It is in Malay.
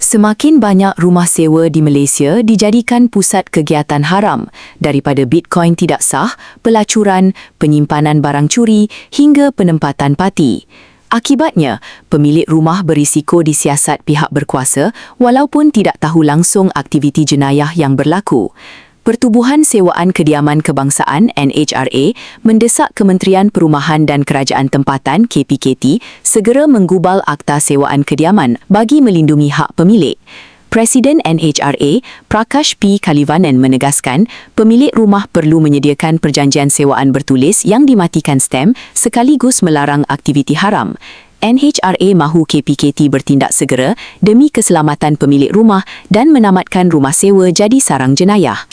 Semakin banyak rumah sewa di Malaysia dijadikan pusat kegiatan haram, daripada Bitcoin tidak sah, pelacuran, penyimpanan barang curi hingga penempatan parti. Akibatnya, pemilik rumah berisiko disiasat pihak berkuasa walaupun tidak tahu langsung aktiviti jenayah yang berlaku. Pertubuhan Sewaan Kediaman Kebangsaan NHRA mendesak Kementerian Perumahan dan Kerajaan Tempatan KPKT segera menggubal Akta Sewaan Kediaman bagi melindungi hak pemilik. Presiden NHRA, Prakash P. Kalivanan menegaskan, pemilik rumah perlu menyediakan perjanjian sewaan bertulis yang dimatikan stem sekaligus melarang aktiviti haram. NHRA mahu KPKT bertindak segera demi keselamatan pemilik rumah dan menamatkan rumah sewa jadi sarang jenayah.